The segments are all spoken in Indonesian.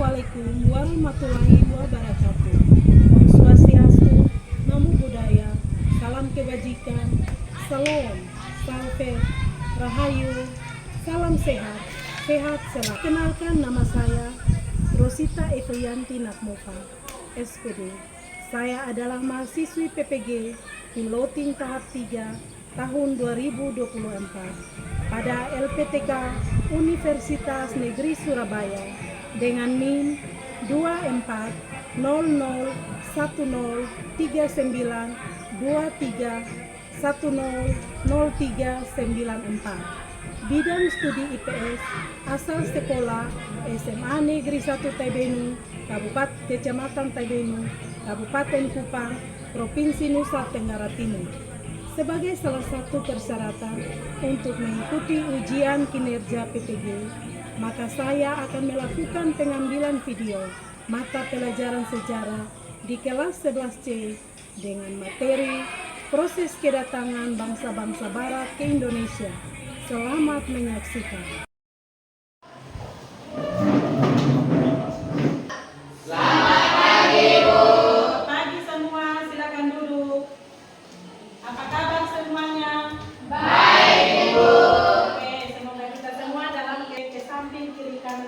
Assalamualaikum warahmatullahi wabarakatuh. Om Swastiastu, Namo Buddhaya, salam kebajikan, salam, salve, rahayu, salam sehat, sehat selalu. Kenalkan, nama saya Rosita Evrianti Nakmova, SPD. Saya adalah mahasiswi PPG Piloting tahap 3 tahun 2024 pada LPTK Universitas Negeri Surabaya dengan NIM 2400103923100394. Bidang studi IPS, asal sekolah SMA Negeri 1 Taibenu, Kabupaten Kecamatan Taibenu, Kabupaten Kupang, Provinsi Nusa Tenggara Timur. Sebagai salah satu persyaratan untuk mengikuti ujian kinerja PPG, maka saya akan melakukan pengambilan video mata pelajaran sejarah di kelas 11C dengan materi proses kedatangan bangsa-bangsa Barat ke Indonesia. Selamat menyaksikan.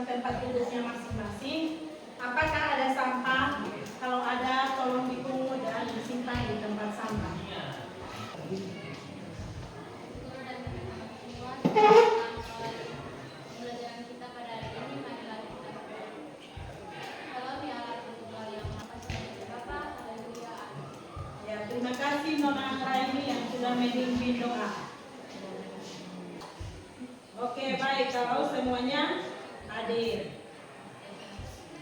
Tempat duduknya masing-masing. Apakah ada sampah? Kalau ada, tolong dipungut dan disimpan di tempat sampah. Pembelajaran kita pada hari ini, marilah kita berdoa. Salam ya Allah, Tuhan yang Maha Kuasa, Bapa, haleluya. Ya, terima kasih Nona Raini yang sudah memimpin doa. Oke, baik, kalau semuanya hadir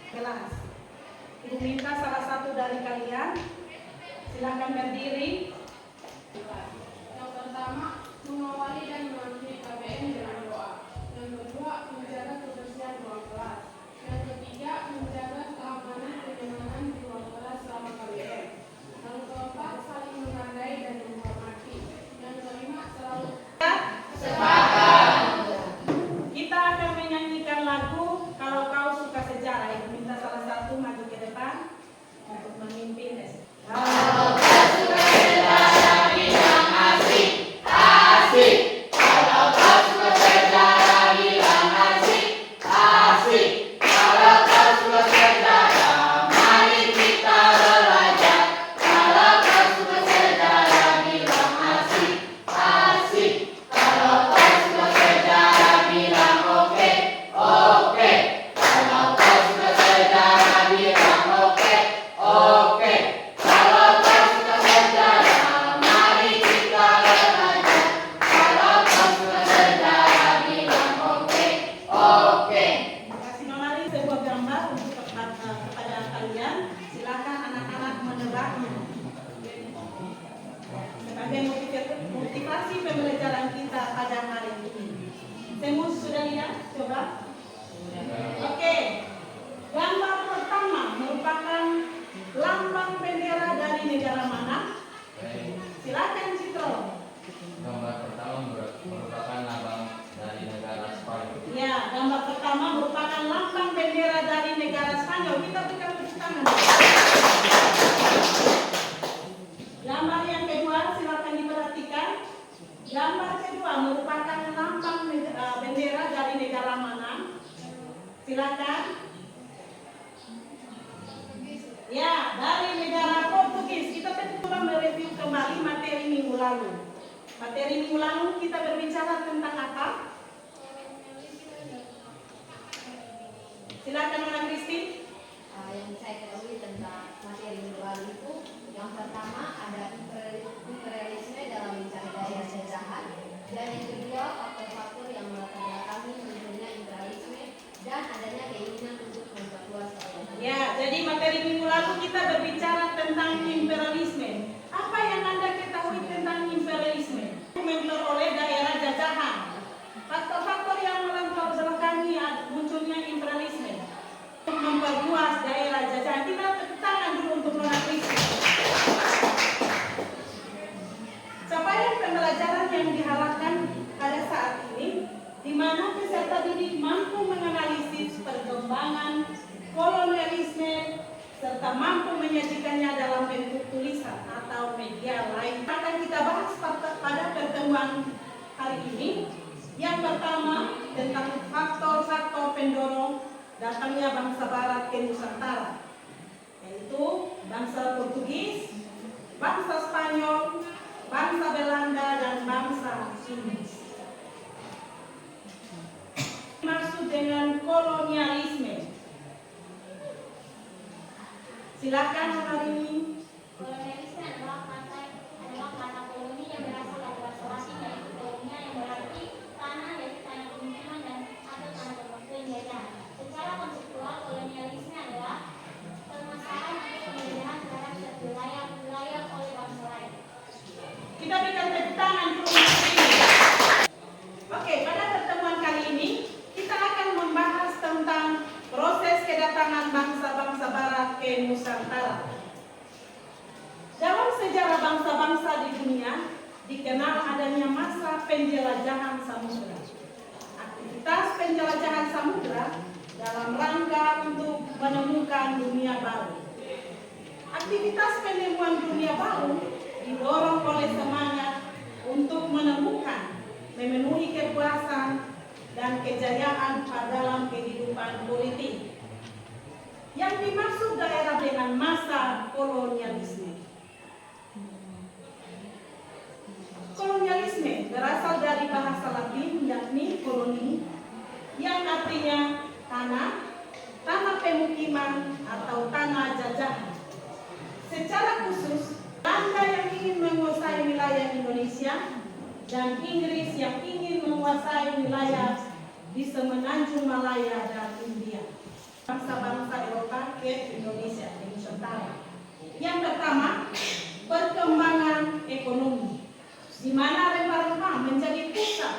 kelas, ibu minta salah satu dari kalian silakan berdiri. Yang pertama, mengawali dan mengakhiri KBM dengan doa. Yang kedua, menjaga kebersihan ruang kelas. Yang ketiga, menjaga keamanan kenyamanan di ruang kelas selama KBM. Yang keempat, saling menghargai dan menghormati. Yang kelima, selalu Kita akan menyanyikan lagu Kalau Kau Suka Sejarah. Ibu minta salah satu maju ke depan untuk memimpin. Kalau kau suka sejarah bilang asik, asik. Kalau kau suka sejarah bilang asik, asik. Kalau kau suka sejarah, mari kita belajar. Kalau kau suka sejarah bilang asik, asik. Kalau kau suka sejarah bilang oke, oke. Kalau kau suka sejarah bilang oke, oke. Kalau kau suka sejarah, mari kita belajar. Kalau kau suka sejarah bilang oke, oke. Kasih Nonari sebuah gambar untuk kepada kalian. Silakan anak-anak menebaknya sebagai motivasi pembelajaran kita pada hari ini. Semua sudah lihat? Coba. Oke. Gambar pertama merupakan lambang bendera dari negara mana? Silakan Citro. Gambar pertama merupakan lambang dari negara Spanyol. Ya, gambar pertama merupakan lambang bendera dari negara Spanyol. Kita berikan tepuk tangan. Gambar yang kedua, silakan diperhatikan. Gambar kedua merupakan lambang bendera dari negara mana? Silakan. Ya, dari negara Portugis. Kita coba mereview kembali materi minggu lalu. Materi minggu lalu kita berbicara tentang apa? Silakan Nona Kristi. Yang saya ketahui tentang materi minggu lalu itu, yang pertama ada imperialisme dalam mencari daya sejahat, dan yang kedua faktor-faktor yang melatar belakangi munculnya imperialisme dan adanya keinginan untuk memperluas kolonial. Ya, jadi materi minggu lalu kita berbicara tentang imperialisme. Apa yang Anda ketahui tentang imperialisme? Memperoleh daerah jajahan. Faktor-faktor yang melatar belakangi munculnya imperialisme. Memperluas daerah jajahan. Kita tepuk tangan dulu untuk Nona Kristi. tulisan atau media lain akan kita bahas pada pertemuan hari ini. Yang pertama tentang faktor-faktor pendorong datangnya bangsa Barat ke Nusantara, yaitu bangsa Portugis, bangsa Spanyol, bangsa Belanda, dan bangsa Inggris. Maksud dengan kolonialisme. Silakan hari ini. Kolonialisme adalah kata koloni yang berasal dari bahasa Latin, yaitu kolonia, yang berarti tanah, yaitu tanah pemukiman dan atau tanah penjajahan. Secara konseptual, kolonialisme adalah permasalahan atau penjajahan terhadap suatu wilayah oleh bangsa lain. Kita berikan tepuk tangan untuk ini. Oke, pada pertemuan kali ini kita akan membahas tentang proses kedatangan bangsa-bangsa Barat ke Nusantara. Dalam sejarah bangsa-bangsa di dunia dikenal adanya masa penjelajahan samudra. Aktivitas penjelajahan samudra dalam rangka untuk menemukan dunia baru. Aktivitas penemuan dunia baru didorong oleh semangat untuk menemukan, memenuhi kepuasan dan kejayaan dalam kehidupan politik. Yang dimaksud daerah dengan masa kolonialisme. Kolonialisme berasal dari bahasa Latin yakni koloni, yang artinya tanah pemukiman atau tanah jajahan. Secara khusus, Belanda yang ingin menguasai wilayah Indonesia dan Inggris yang ingin menguasai wilayah di semenanjung Malaya dan India. Bangsa-bangsa Eropa ke Indonesia, ke Nusantara. Yang pertama, perkembangan ekonomi, di mana rempah-rempah menjadi pusat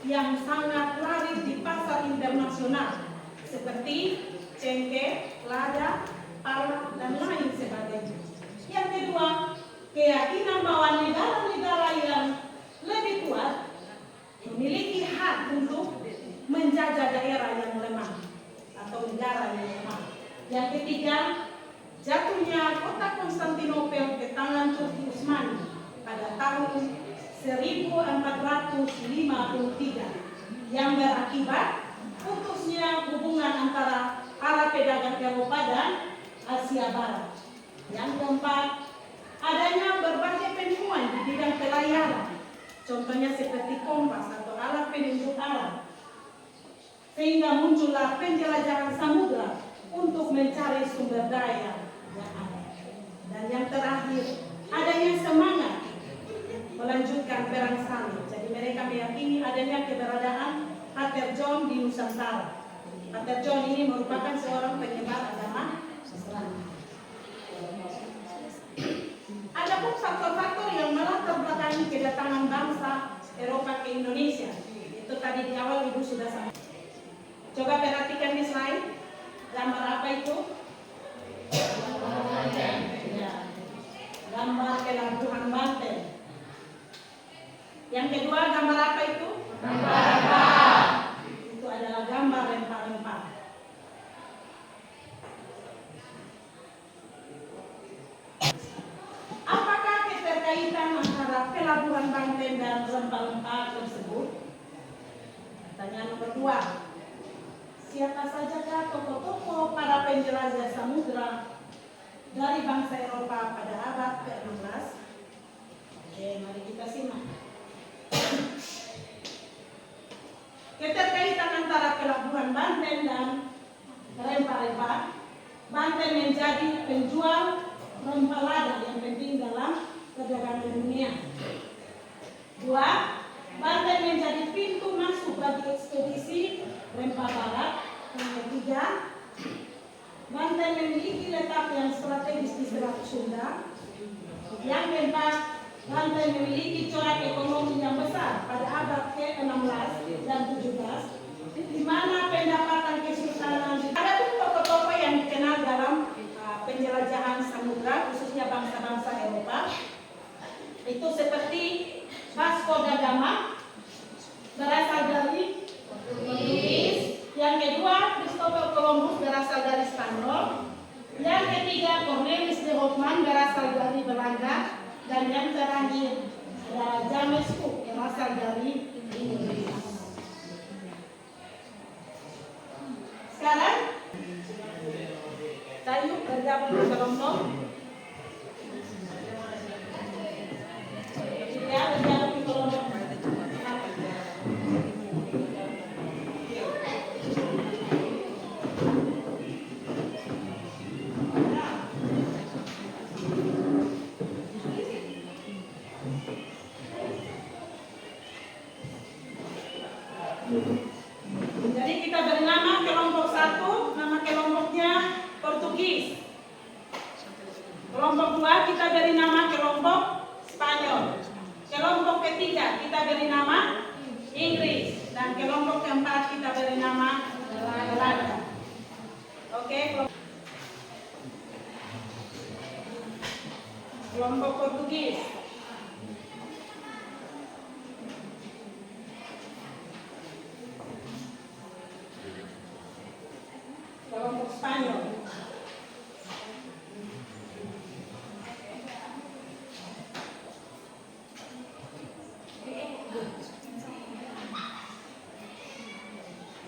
yang sangat laris di pasar internasional seperti cengkeh, lada, pala, dan lain sebagainya. Yang kedua, keyakinan bahwa negara-negara yang lebih kuat memiliki hak untuk menjajah daerah yang lemah atau negara yang lemah. Yang ketiga, jatuhnya kota Konstantinopel ke tangan Turki Utsmani pada tahun 1453 yang berakibat putusnya hubungan antara para pedagang Eropa dan Asia Barat. Yang keempat, adanya berbagai penemuan di bidang pelayaran, contohnya seperti kompas atau alat penunjuk arah, sehingga muncullah penjelajahan samudra untuk mencari sumber daya yang ada. Dan yang terakhir, adanya semangat melanjutkan perang salib. Jadi mereka meyakini adanya keberadaan Pater John di Nusantara. Pater John ini merupakan seorang penyebar agama Islam. Adapun faktor-faktor yang melatar belakangi kedatangan bangsa Eropa ke Indonesia, itu tadi di awal Ibu sudah sampaikan. Coba perhatikan di slide. Gambar apa itu? Ya. Gambar pelabuhan Banten. Yang kedua, gambar apa itu? Gambar rempah. Itu adalah gambar rempah-rempah. Apakah keterkaitan antara pelabuhan Banten dan rempah-rempah tersebut? Pertanyaan nomor 2. Siapa sajakah tokoh-tokoh para penjelajah samudra dari bangsa Eropa pada abad ke-16? Oke, mari kita simak. Keterkaitan antara pelabuhan Banten dan rempah-rempah. Banten menjadi penjual rempah lada yang penting dalam perdagangan dunia. 2. Banten menjadi pintu masuk bagi ekspedisi rempah barat. Yang 3. Banten memiliki letak yang strategis di Selat Sunda. Yang 4. Banten memiliki corak ekonomi yang besar pada abad ke-16 dan 17, di mana pendapatan kesultanan ada pun tokoh-tokoh yang dikenal dalam penjelajahan samudra, khususnya bangsa-bangsa Eropa. Itu seperti Vasco da Gama, berasal dari Portugis. Yang kedua, Christopher Columbus, berasal dari Spanyol. Yang ketiga, Cornelis de Hoffmann, berasal dari Belanda. Jadi kita beri nama kelompok 1, nama kelompoknya Portugis. Kelompok 2 kita beri nama kelompok Spanyol. Kelompok ketiga kita beri nama Inggris. Dan kelompok keempat kita beri nama Belanda. Oke, kelompok Portugis. Kelompok Spanyol.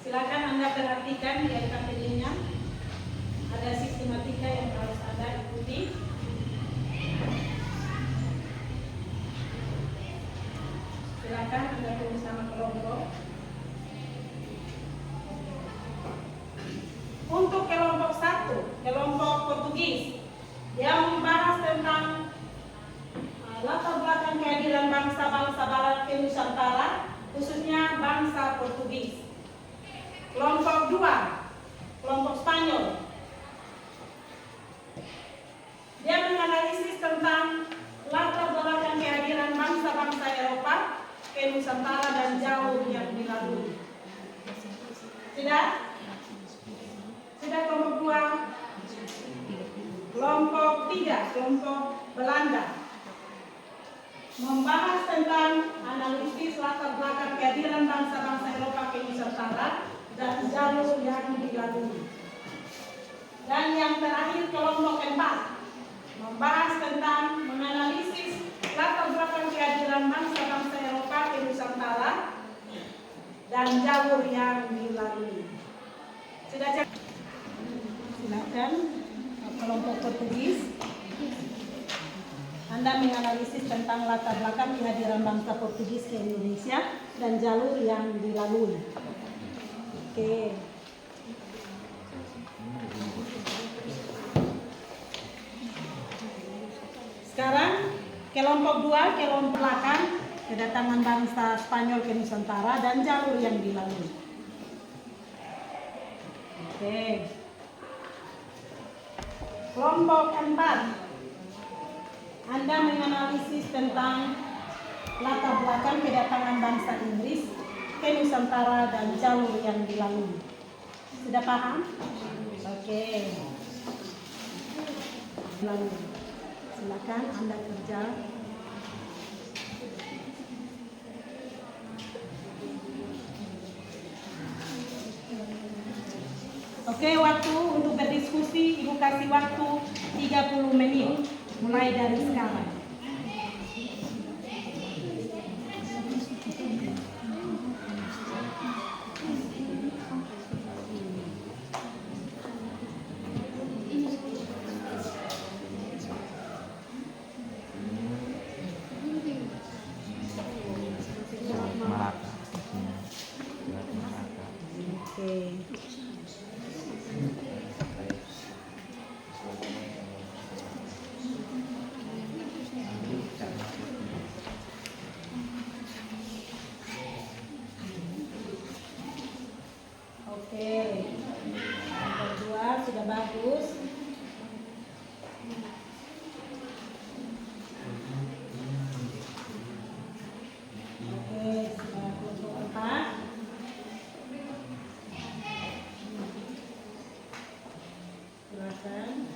Silakan Anda perhatikan di LKPD-nya. Ada sistematika yang harus Anda ikuti. Silakan Anda tulis nama kelompok. Untuk kelompok 1, kelompok Portugis, yang membahas tentang latar belakang kehadiran bangsa-bangsa Barat ke Nusantara, khususnya bangsa Portugis. Kelompok 2, kelompok Spanyol, dia menganalisis tentang latar belakang kehadiran bangsa-bangsa Eropa ke Nusantara dan jauh yang dilalui. Sudah kelompok 2. Kelompok 3, kelompok Belanda, membahas tentang analisis latar belakang kehadiran bangsa-bangsa Eropa ke Nusantara dan jalur yang dilalui. Dan yang terakhir kelompok 4, membahas tentang menganalisis latar belakang kehadiran bangsa-bangsa Eropa ke Nusantara dan jalur yang dilalui. Sudah cek? Silakan kelompok Portugis. Anda menganalisis tentang latar belakang kehadiran bangsa Portugis ke Indonesia dan jalur yang dilalui. Oke. Sekarang kelompok 2, kelompok belakang kedatangan bangsa Spanyol ke Nusantara dan jalur yang dilalui. Oke. Kelompok 4, Anda menganalisis tentang latar belakang kedatangan bangsa Inggris ke Nusantara dan jalur yang dilalui. Sudah paham? Oke. Lalu, silakan Anda kerja. Oke, waktu untuk berdiskusi, Ibu kasih waktu 30 menit, mulai dari sekarang. Oke, yang kedua sudah bagus. Oke, sudah kelompok 4. Silakan.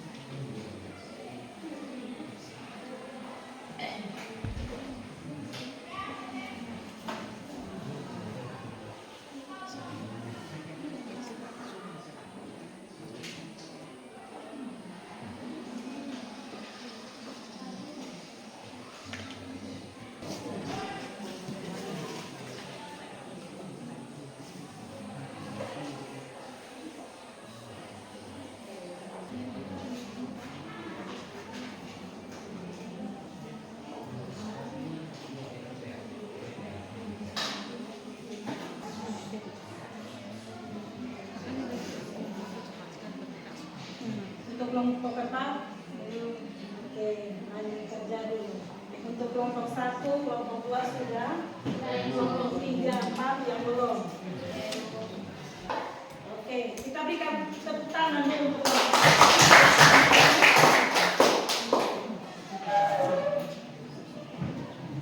kelompok 1, kelompok 2 sudah, dan kelompok 3, 4 yang belum. Oke, kita berikan tepuk tangan dulu untuk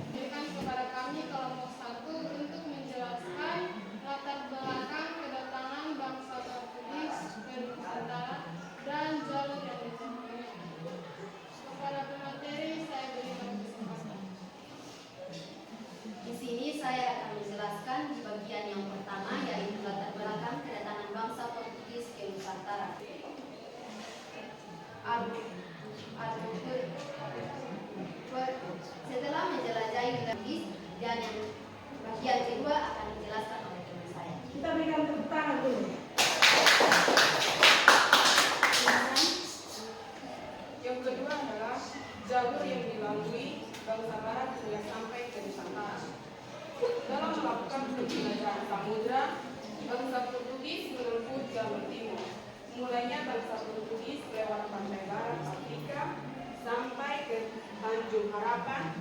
Berikan kepada kami kelompok 1 untuk menjelaskan latar belakang kedatangan bangsa Portugis ke Nusantara dan jalur yang ditempuhnya. Kepada pemateri saya berikan kesempatan. Di sini saya akan menjelaskan di bagian yang pertama, yaitu latar belakang kedatangan bangsa Portugis ke Nusantara. Setelah menjelajahi Portugis, dan yang bagian kedua akan dijelaskan oleh teman saya. kita berikan tepuk tangan dulu. Yang kedua adalah jalur yang dilalui bangsa Barat hingga sampai ke Nusantara. Dalam melakukan penjelajahan samudra, bangsa Portugis menempuh jalur timur. Mulainya bangsa Portugis lewat pantai barat Afrika sampai ke Tanjung Harapan,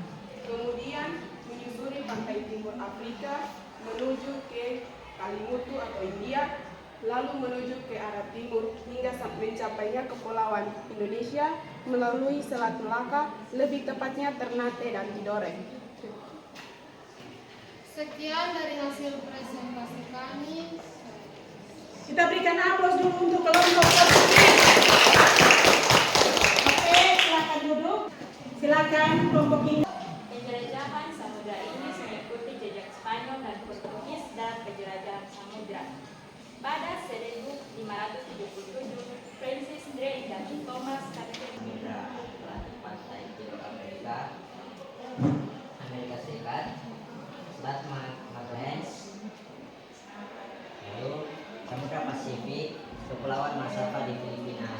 kemudian menyusuri pantai timur Afrika menuju ke Kalimutu atau India, lalu menuju ke arah timur hingga sampai mencapainya kepulauan Indonesia melalui Selat Melaka, lebih tepatnya Ternate dan Tidore. Sekian dari hasil presentasi kami. Kita berikan aplaus dulu untuk kelompok Portugis. Oke, silakan duduk. Silakan kelompok ini. Penjelajahan samudra ini mengikuti jejak Spanyol dan Portugis dalam penjelajahan samudra. Pada 1577, Francis Drake dan Thomas Carter Samudra Atlantik, pantai timur Amerika, Amerika Serikat, Selat Magellan, lalu Samudra Pasifik, Kepulauan Masava di Filipina,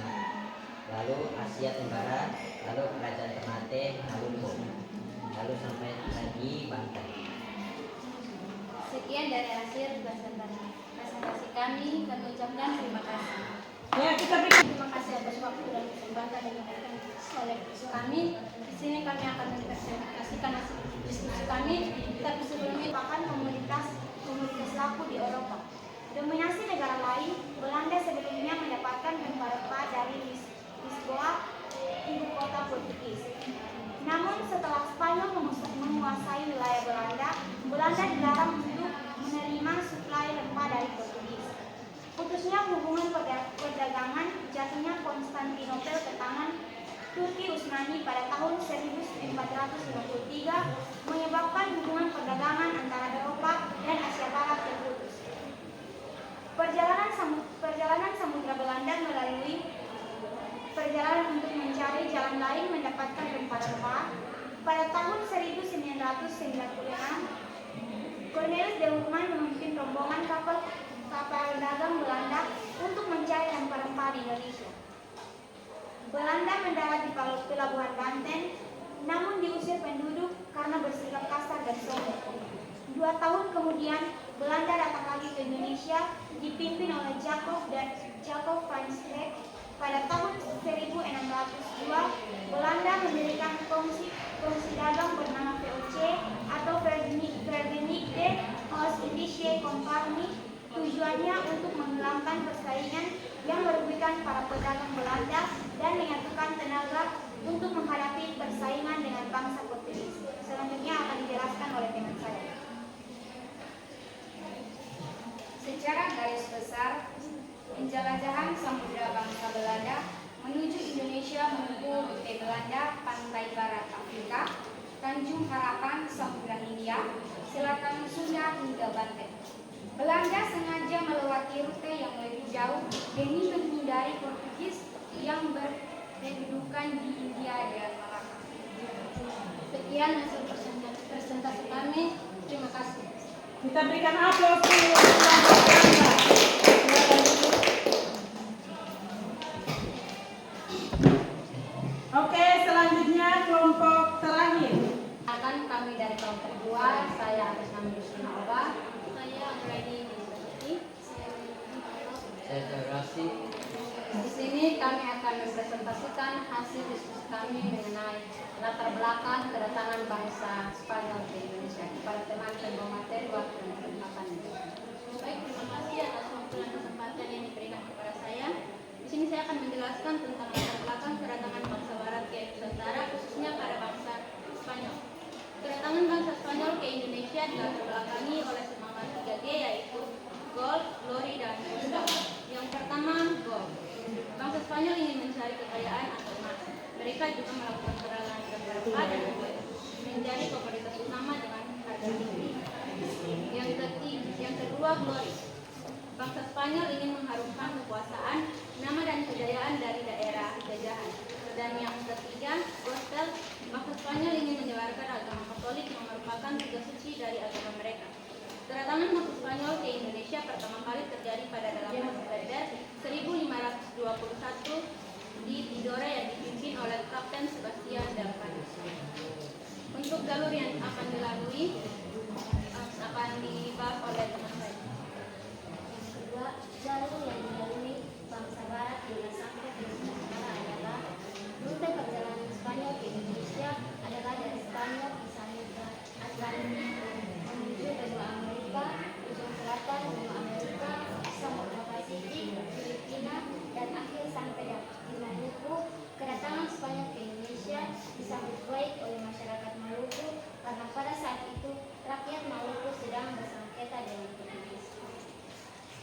lalu Asia Tenggara, lalu Kerajaan Ternate, lalu sampai lagi Banten. Sekian dari hasil presentasi kami. Kami ucapkan terima kasih. Ya, kita berikan. Terima kasih atas waktu dan kesempatan yang diberikan oleh kami. Di sini kami akan mempresentasikan hasil diskusi kami. Tapi sebelumnya merupakan komunitas laku di Eropa. Dominasi negara lain, Belanda sebelumnya mendapatkan rempah-rempah dari Lisboa, ibu kota Portugis. Namun setelah Spanyol menguasai wilayah Belanda, Belanda dilarang untuk menerima suplai rempah dari Portugis. Putusnya hubungan perdagangan, jatuhnya Konstantinopel ke tangan Turki Utsmani pada tahun 1453 menyebabkan hubungan perdagangan antara Eropa dan Asia Barat terputus. Perjalanan samudra Belanda melalui perjalanan untuk mencari jalan lain mendapatkan rempah-rempah. Pada tahun 1996, Cornelis de Houtman memimpin rombongan kapal dagang Belanda untuk mencari rempah-rempah di Indonesia. Belanda mendarat di pelabuhan Banten, namun diusir penduduk karena bersikap kasar dan sombong. 2 tahun kemudian, Belanda datang lagi ke Indonesia, dipimpin oleh Jacob van Schalkwyk. Pada tahun 1602, Belanda mendirikan kongsi dagang bernama VOC atau Verenigde Oost-Indische Compagnie. Tujuannya untuk menghilangkan persaingan yang merugikan para pedagang Belanda dan menyatukan tenaga untuk menghadapi persaingan dengan bangsa Portugis. Selanjutnya akan dijelaskan oleh teman saya. Secara garis besar, penjelajahan samudra bangsa Belanda menuju Indonesia menempuh rute Belanda, pantai barat Afrika, Tanjung Harapan, Samudra Hindia, selatan Sunda hingga Banten. Belanda sengaja melewati rute yang lebih jauh demi menghindari Portugis yang berkedudukan di India dan Malaka. Sekian hasil presentasi kami. Terima kasih. Kita berikan aplaus dulu untuk kelompok Belanda. Silakan duduk. Oke, selanjutnya kelompok terakhir. Akan kami dari kelompok 2, saya atas nama Yusrina Oba. Saya Anggreni Binti. Saya terasi. Di sini kami akan mempresentasikan hasil diskusi kami mengenai latar belakang kedatangan bangsa dilatar belakangi oleh semangat 3G, yaitu gold, glory, dan gospel. Yang pertama, gold. Bangsa Spanyol ingin mencari kekayaan atau emas. Mereka juga melakukan perdagangan terbuka dan menjadi komoditas utama dengan harga tinggi. Yang kedua, glory. Bangsa Spanyol ingin mengharumkan kekuasaan, nama dan kejayaan dari daerah jajahan. Dan yang ketiga, gospel. Bangsa Spanyol ingin menyebarkan agama Katolik yang merupakan tugas suci dari agama mereka. Kedatangan bangsa Spanyol ke Indonesia pertama kali terjadi pada 8 November 1521 di Tidore yang dipimpin oleh Kapten Sebastian Elcano. Untuk jalur yang akan dilalui akan dibahas oleh teman saya. Yang kedua, jalur yang dilalui bangsa Barat hingga sampai ke Nusantara adalah rute perjalanan Spanyol ke Indonesia adalah dari Spanyol di Samudra Atlantik menuju benua Amerika, ujung selatan benua Amerika, Samudra Pasifik, Filipina, dan akhir sampai di Maluku. Kedatangan Spanyol ke Indonesia disambut baik oleh masyarakat Maluku karena pada saat itu rakyat Maluku sedang bersengketa dengan Portugis.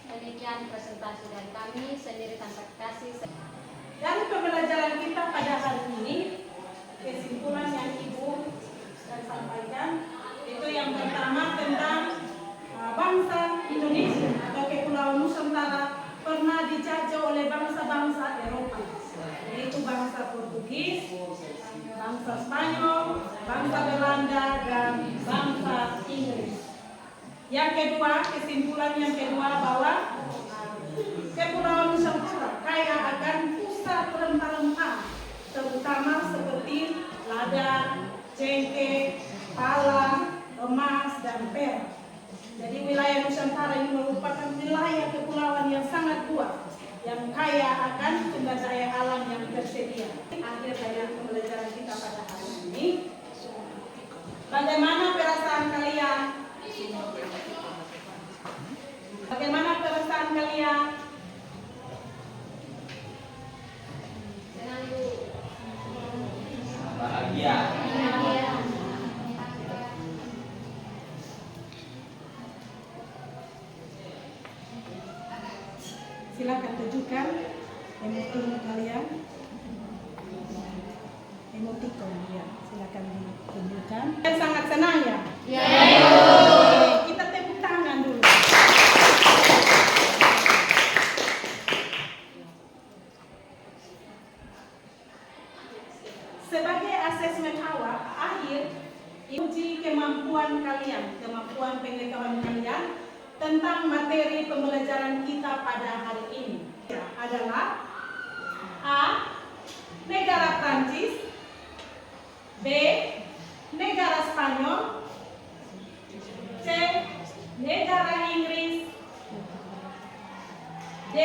Demikian presentasi dari kami, sendiri tanpa kasih. Dari pembelajaran kita pada hari ini, kesimpulan yang Ibu akan sampaikan itu yang pertama tentang bangsa Indonesia atau Kepulauan Nusantara pernah dijajah oleh bangsa-bangsa Eropa, yaitu bangsa Portugis, bangsa Spanyol, bangsa Belanda, dan bangsa Inggris. Yang kedua, kesimpulan yang kedua bahwa Kepulauan Nusantara kaya akan pusat rempah-rempah, terutama seperti lada, cengkeh, pala, emas, dan perak. Jadi wilayah Nusantara ini merupakan wilayah kepulauan yang sangat luas, yang kaya akan sumber daya alam yang tersedia. Akhir dari pembelajaran kita pada hari ini, bagaimana perasaan kalian? Bagaimana perasaan kalian? Senang, Bu. Bahagia. Silakan tunjukkan emoticon kalian. Emoticon ya, silakan ditunjukkan. Sangat senang ya? Kita tepuk tangan dulu. Sebagai asesmen awal akhir, uji kemampuan kalian, kemampuan pengetahuan kalian tentang materi pembelajaran kita pada hari ini adalah A. Negara Prancis, B. Negara Spanyol, C. Negara Inggris, D.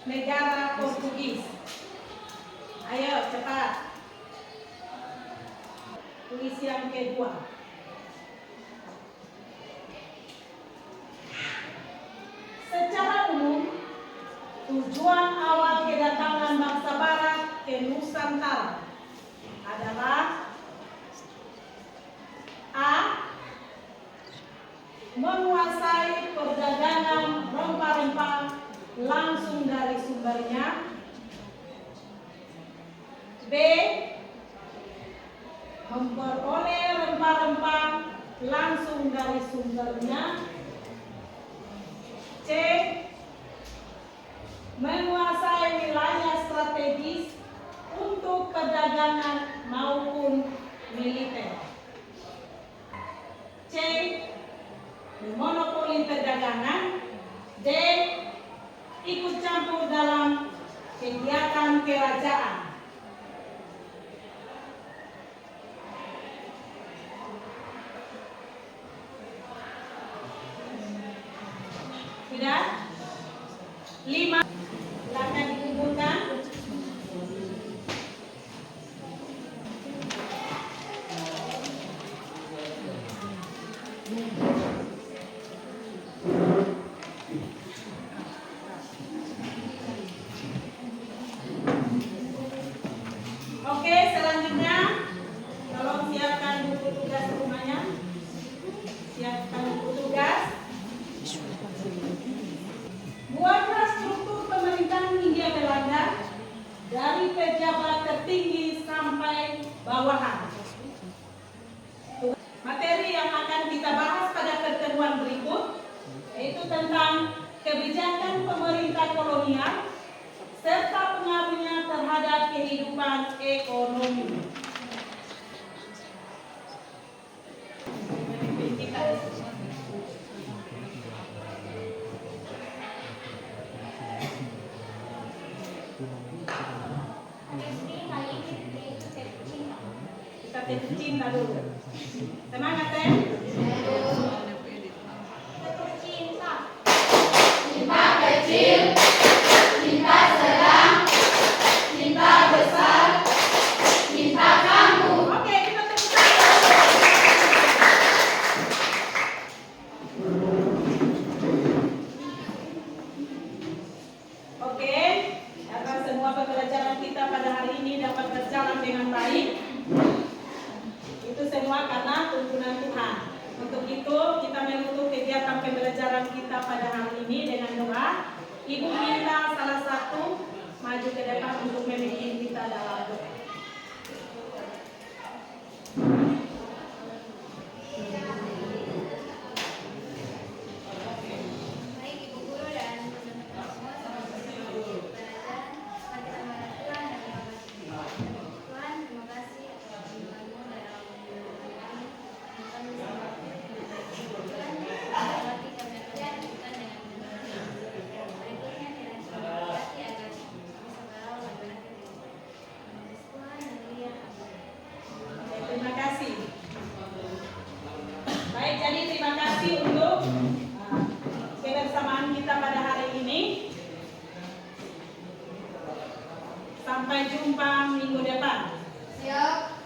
Negara Portugis. Ayo cepat. Tulis yang kedua. Secara umum, tujuan awal kedatangan bangsa Barat ke Nusantara adalah A. Menguasai perdagangan rempah-rempah langsung dari sumbernya, B. Memperoleh rempah-rempah langsung dari sumbernya, C. Menguasai wilayah strategis untuk perdagangan maupun militer, C. Monopoli perdagangan, D. Ikut campur dalam kegiatan kerajaan. Sudah? 5. Silakan dikumpulkan. Oke, selanjutnya tolong siapkan buku tugas rumahnya. Siap. tentang kebijakan pemerintah kolonial serta pengaruhnya terhadap kehidupan ekonomi. Kita tetes cinta dulu. Semangat, Teh. Cinta. Cinta kecil, cinta sedang, cinta besar, cinta kamu. Oke, kita tepuk tangan. Oke, agar semua pembelajaran kita pada hari ini dapat berjalan dengan baik. Itu semua karena tuntunan Tuhan. Untuk itu kita menutup kegiatan pembelajaran kita pada hari ini dengan doa. Ibu minta salah satu maju ke depan untuk memimpin kita dalam doa. Baik Ibu Guru dan teman-teman semua, selamat belajar. Mari kita menghadap Tuhan dan terima kasih. Tuhan, terima kasih atas firman-Mu dan dalam mendidik kami. Kami bisa mengerti Tuhan, mengerti kami akan Tuhan dengan benar. Berikutnya kiranya Tuhan berkati agar kami segera benar Tuhan dan Dia. Terima kasih. Baik, jadi terima kasih untuk kebersamaan kita pada hari ini. Sampai jumpa minggu depan. Siap.